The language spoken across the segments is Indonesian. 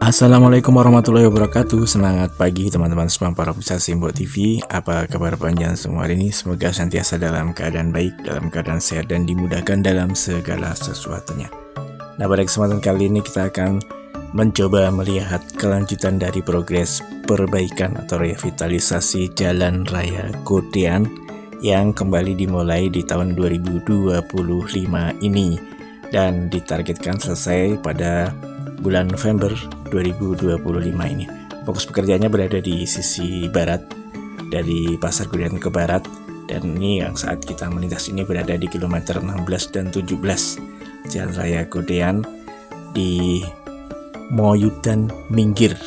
Assalamualaikum warahmatullahi wabarakatuh. Semangat pagi teman-teman semua para pemirsa Simbok TV. Apa kabar panjang semua hari ini? Semoga senantiasa dalam keadaan baik, dalam keadaan sehat dan dimudahkan dalam segala sesuatunya. Nah, pada kesempatan kali ini kita akan mencoba melihat kelanjutan dari progres perbaikan atau revitalisasi Jalan Raya Godean yang kembali dimulai di tahun 2025 ini dan ditargetkan selesai pada bulan November 2025 ini. Fokus pekerjaannya berada di sisi barat dari Pasar Godean ke barat, dan ini yang saat kita melintas ini berada di kilometer 16 dan 17 Jalan Raya Godean di Moyudan Minggir,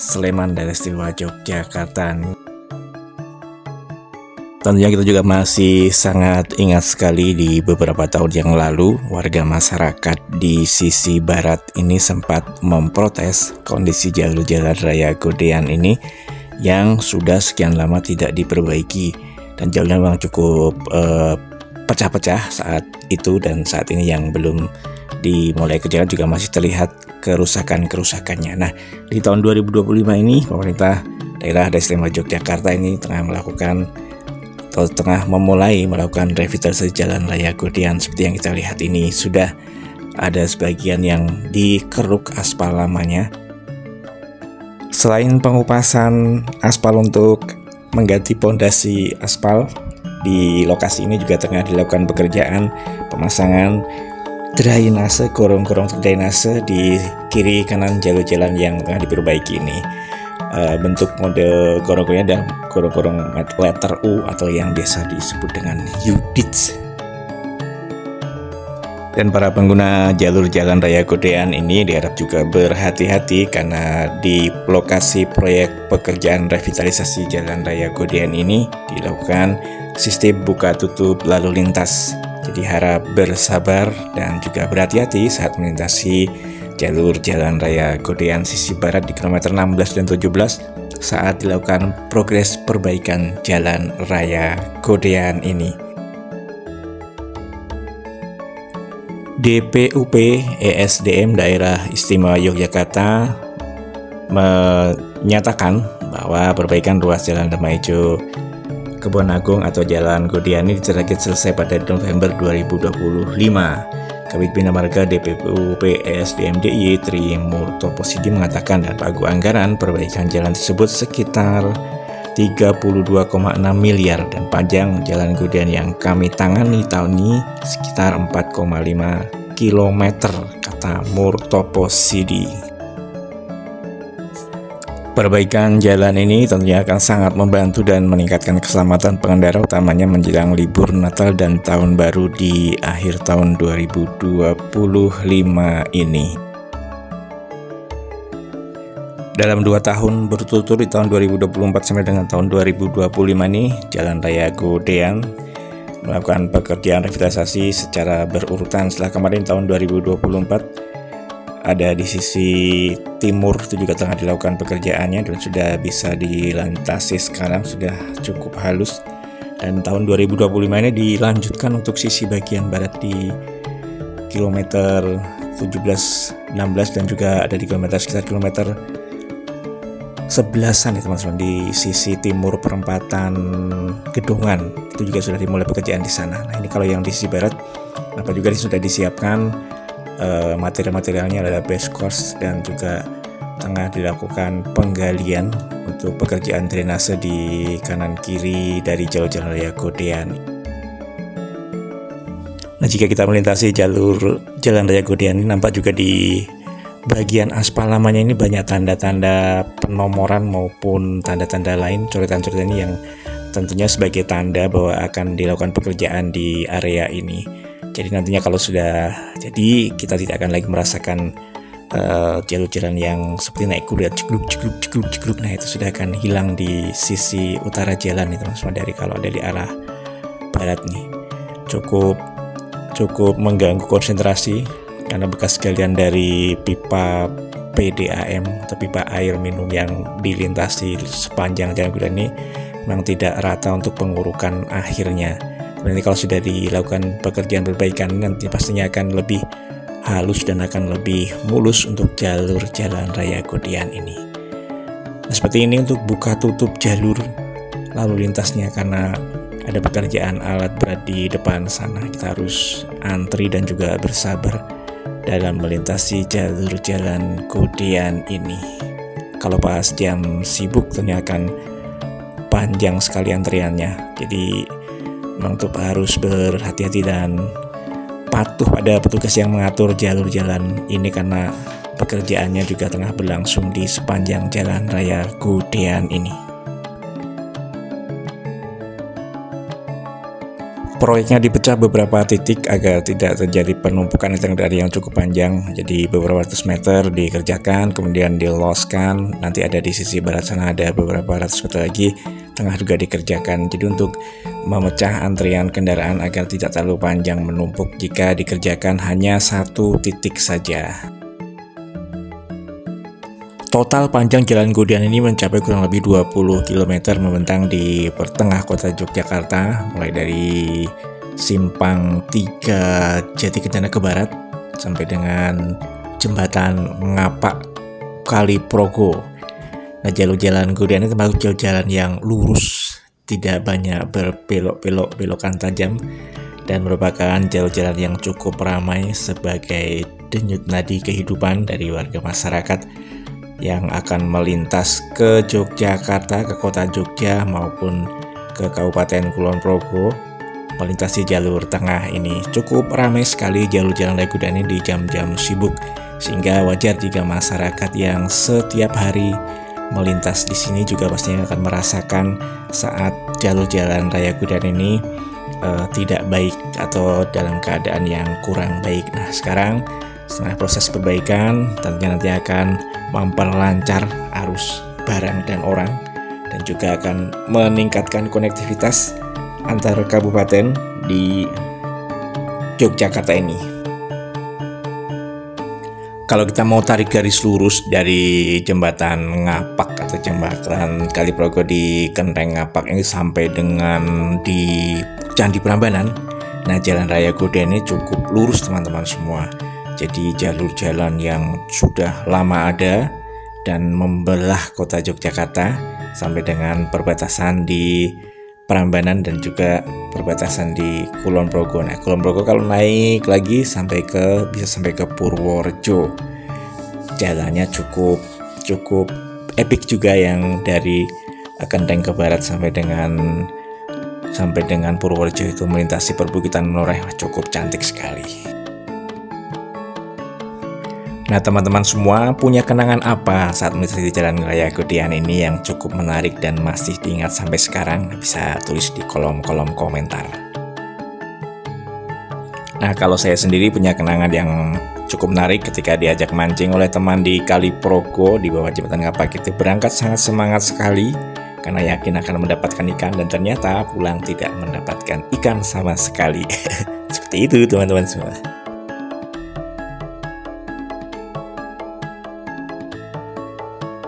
Sleman, daerah istimewa Yogyakarta. Tentunya kita juga masih sangat ingat sekali di beberapa tahun yang lalu warga masyarakat di sisi barat ini sempat memprotes kondisi jalur Jalan Raya Godean ini yang sudah sekian lama tidak diperbaiki, dan jalannya memang cukup pecah-pecah saat itu, dan saat ini yang belum dimulai kerjaan juga masih terlihat kerusakan-kerusakannya. Nah, di tahun 2025 ini pemerintah daerah istimewa Yogyakarta ini tengah memulai melakukan revitalisasi Jalan Raya Godean. Seperti yang kita lihat ini, sudah ada sebagian yang dikeruk aspal lamanya. Selain pengupasan aspal untuk mengganti pondasi aspal, di lokasi ini juga tengah dilakukan pekerjaan pemasangan drainase, gorong-gorong drainase di kiri kanan jalur jalan yang tengah diperbaiki ini. Bentuk model gorong-gorongnya dan gorong-gorong letter U atau yang biasa disebut dengan U-ditch. Dan para pengguna jalur Jalan Raya Godean ini diharap juga berhati-hati karena di lokasi proyek pekerjaan revitalisasi Jalan Raya Godean ini dilakukan sistem buka tutup lalu lintas. Jadi harap bersabar dan juga berhati-hati saat melintasi jalur Jalan Raya Godean sisi barat di kilometer 16 dan 17 saat dilakukan progres perbaikan Jalan Raya Godean ini. DPUP ESDM Daerah Istimewa Yogyakarta menyatakan bahwa perbaikan ruas Jalan Damaijo Kebon Agung atau Jalan Godean ini ditarget selesai pada November 2025. Kabid Bina Marga DPUP ESDM DIY Tri Murtoposidi mengatakan dalam pagu anggaran perbaikan jalan tersebut sekitar 32,6 miliar dan panjang Jalan Godean yang kami tangani tahun ini sekitar 4,5 km, kata Murtoposidi. Perbaikan jalan ini tentunya akan sangat membantu dan meningkatkan keselamatan pengendara, utamanya menjelang libur Natal dan Tahun Baru di akhir tahun 2025 ini. Dalam 2 tahun berturut-turut di tahun 2024 sampai dengan tahun 2025 ini, Jalan Raya Godean melakukan pekerjaan revitalisasi secara berurutan. Setelah kemarin tahun 2024 ada di sisi timur itu juga tengah dilakukan pekerjaannya dan sudah bisa dilintasi, sekarang sudah cukup halus, dan tahun 2025 ini dilanjutkan untuk sisi bagian barat di kilometer 17, 16 dan juga ada di kilometer sekitar kilometer 11-an ya teman-teman, di sisi timur perempatan Gedongan itu juga sudah dimulai pekerjaan di sana. Nah, ini kalau yang di sisi barat apa juga sudah disiapkan material-materialnya, ada base course dan juga tengah dilakukan penggalian untuk pekerjaan drainase di kanan kiri dari jalur Jalan Raya Godean. Nah, jika kita melintasi jalur Jalan Raya Godean ini, nampak juga di bagian aspal lamanya ini banyak tanda-tanda penomoran maupun tanda-tanda lain, coretan-coretan ini yang tentunya sebagai tanda bahwa akan dilakukan pekerjaan di area ini. Jadi nantinya kalau sudah jadi, kita tidak akan lagi merasakan jalur jalan yang seperti naik kuda cekluk. Nah, itu sudah akan hilang di sisi utara jalan itu teman-teman, dari kalau ada di arah barat nih. Cukup mengganggu konsentrasi karena bekas galian dari pipa PDAM atau pipa air minum yang dilintasi sepanjang jalan Godean ini memang tidak rata untuk pengurukan akhirnya. Nanti kalau sudah dilakukan pekerjaan perbaikan, nanti pastinya akan lebih halus dan akan lebih mulus untuk jalur Jalan Raya Godean ini. Nah, seperti ini untuk buka tutup jalur lalu lintasnya karena ada pekerjaan alat berat di depan sana. Kita harus antri dan juga bersabar dalam melintasi jalur Jalan Godean ini. Kalau pas jam sibuk tentunya akan panjang sekali antriannya. Jadi memang tuh harus berhati-hati dan patuh pada petugas yang mengatur jalur jalan ini karena pekerjaannya juga tengah berlangsung di sepanjang Jalan Raya Godean ini. Proyeknya dipecah beberapa titik agar tidak terjadi penumpukan dari yang cukup panjang. Jadi beberapa ratus meter dikerjakan, kemudian diloskan. Nanti ada di sisi barat sana ada beberapa ratus meter lagi, tengah juga dikerjakan. Jadi untuk memecah antrian kendaraan agar tidak terlalu panjang menumpuk jika dikerjakan hanya satu titik saja. Total panjang Jalan Godean ini mencapai kurang lebih 20 km membentang di pertengah kota Yogyakarta, mulai dari Simpang 3 Jatikencana ke barat sampai dengan Jembatan Ngapak Kaliprogo. Nah, jalur Jalan Godean ini termasuk jalur jalan yang lurus, tidak banyak belokan tajam, dan merupakan jalur jalan yang cukup ramai sebagai denyut nadi kehidupan dari warga masyarakat yang akan melintas ke Yogyakarta, ke kota Jogja maupun ke Kabupaten Kulon Progo. Melintasi jalur tengah ini cukup ramai sekali jalur Jalan Raya Godean ini di jam-jam sibuk, sehingga wajar jika masyarakat yang setiap hari melintas di sini juga pastinya akan merasakan saat jalur Jalan Raya Godean ini tidak baik atau dalam keadaan yang kurang baik. Nah, sekarang setelah proses perbaikan tentunya nanti akan memperlancar arus barang dan orang dan juga akan meningkatkan konektivitas antar kabupaten di Yogyakarta ini. Kalau kita mau tarik garis lurus dari Jembatan Ngapak atau Jembatan Kaliprogo di Kenteng Ngapak ini sampai dengan di Candi Prambanan, nah Jalan Raya Godean ini cukup lurus teman-teman semua. Jadi jalur jalan yang sudah lama ada dan membelah kota Yogyakarta sampai dengan perbatasan di Prambanan dan juga perbatasan di Kulon Progo. Nah, Kulon Progo kalau naik lagi bisa sampai ke Purworejo. Jalannya cukup epik juga yang dari Kenteng ke barat sampai dengan Purworejo itu melintasi perbukitan Menoreh, cukup cantik sekali. Nah, teman-teman semua punya kenangan apa saat melintasi Jalan Raya Godean ini yang cukup menarik dan masih diingat sampai sekarang? Bisa tulis di kolom komentar. Nah, kalau saya sendiri punya kenangan yang cukup menarik ketika diajak mancing oleh teman di Kaliprogo di bawah Jembatan Ngapak itu. Berangkat sangat semangat sekali karena yakin akan mendapatkan ikan dan ternyata pulang tidak mendapatkan ikan sama sekali. Seperti itu teman-teman semua.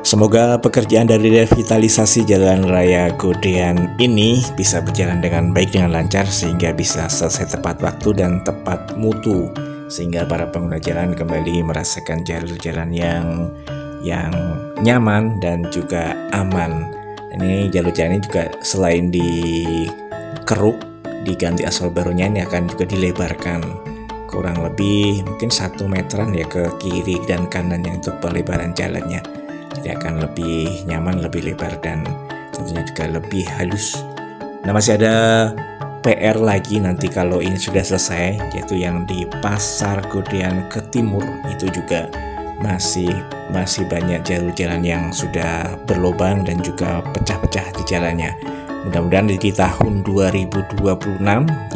Semoga pekerjaan dari revitalisasi Jalan Raya Godean ini bisa berjalan dengan baik, dengan lancar, sehingga bisa selesai tepat waktu dan tepat mutu, sehingga para pengguna jalan kembali merasakan jalur jalan yang nyaman dan juga aman. Ini jalur jalan ini juga selain dikeruk, diganti aspal barunya, ini akan juga dilebarkan kurang lebih mungkin 1 meteran ya ke kiri dan kanan yang untuk pelebaran jalannya. Jadi akan lebih nyaman, lebih lebar, dan tentunya juga lebih halus. Nah, masih ada PR lagi nanti kalau ini sudah selesai, yaitu yang di Pasar Godean ke timur itu juga masih banyak jalur jalan yang sudah berlubang dan juga pecah-pecah di jalannya. Mudah-mudahan di tahun 2026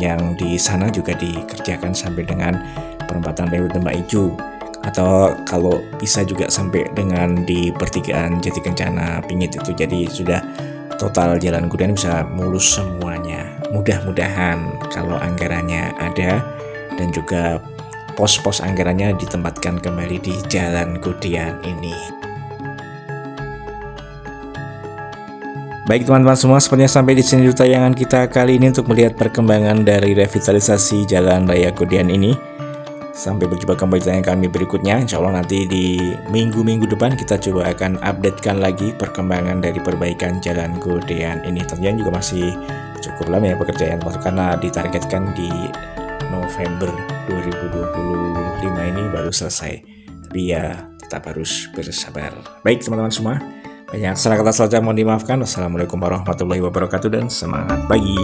yang di sana juga dikerjakan sampai dengan perempatan Lewi Demak Ijo, atau kalau bisa juga sampai dengan di pertigaan Jatikencana Pingit itu. Jadi sudah total Jalan Godean bisa mulus semuanya. Mudah-mudahan kalau anggarannya ada dan juga pos-pos anggarannya ditempatkan kembali di Jalan Godean ini. Baik teman-teman semua, sepertinya sampai di sini tayangan kita kali ini untuk melihat perkembangan dari revitalisasi Jalan Raya Godean ini. Sampai berjumpa kembali di tayangan kami berikutnya. Insya Allah nanti di minggu-minggu depan kita coba akan updatekan lagi perkembangan dari perbaikan Jalan Godean ini. Tentunya juga masih cukup lama ya pekerjaan, karena ditargetkan di November 2025 ini baru selesai. Tapi ya tetap harus bersabar. Baik teman-teman semua, banyak salah kata saja mohon dimaafkan. Wassalamualaikum warahmatullahi wabarakatuh dan semangat pagi.